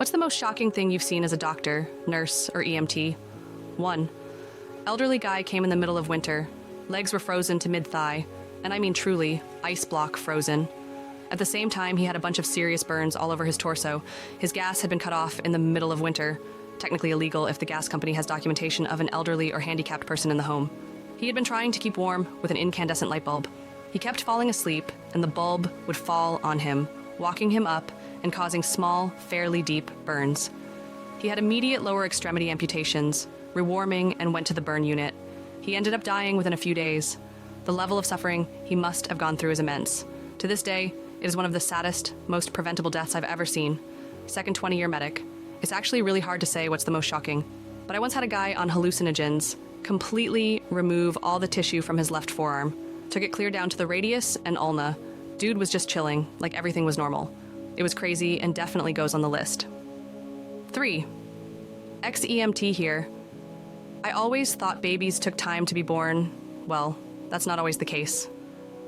What's the most shocking thing you've seen as a doctor, nurse, or EMT? 1. Elderly guy came in the middle of winter. Legs were frozen to mid-thigh, and I mean truly, ice block frozen. At the same time, he had a bunch of serious burns all over his torso. His gas had been cut off in the middle of winter, technically illegal if the gas company has documentation of an elderly or handicapped person in the home. He had been trying to keep warm with an incandescent light bulb. He kept falling asleep, and the bulb would fall on him, walking him up and causing small, fairly deep burns. He had immediate lower extremity amputations, rewarming, and went to the burn unit. He ended up dying within a few days. The level of suffering he must have gone through is immense. To this day, it is one of the saddest, most preventable deaths I've ever seen. Second 20-year medic. It's actually really hard to say what's the most shocking. But I once had a guy on hallucinogens completely remove all the tissue from his left forearm. Took it clear down to the radius and ulna. Dude was just chilling, like everything was normal. It was crazy and definitely goes on the list. 3. Ex-EMT here. I always thought babies took time to be born. Well, that's not always the case.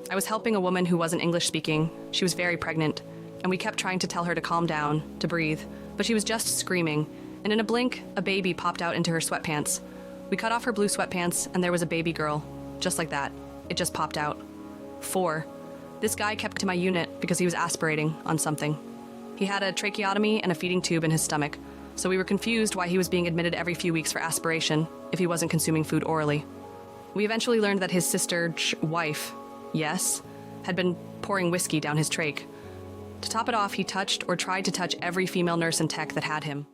I was helping a woman who wasn't English speaking. She was very pregnant, and we kept trying to tell her to calm down, to breathe, but she was just screaming, and in a blink, a baby popped out into her sweatpants. We cut off her blue sweatpants, and there was a baby girl. Just like that. It just popped out. 4. This guy kept to my unit because he was aspirating on something. He had a tracheotomy and a feeding tube in his stomach, so we were confused why he was being admitted every few weeks for aspiration if he wasn't consuming food orally. We eventually learned that his sister's wife, yes, had been pouring whiskey down his trach. To top it off, he touched or tried to touch every female nurse and tech that had him.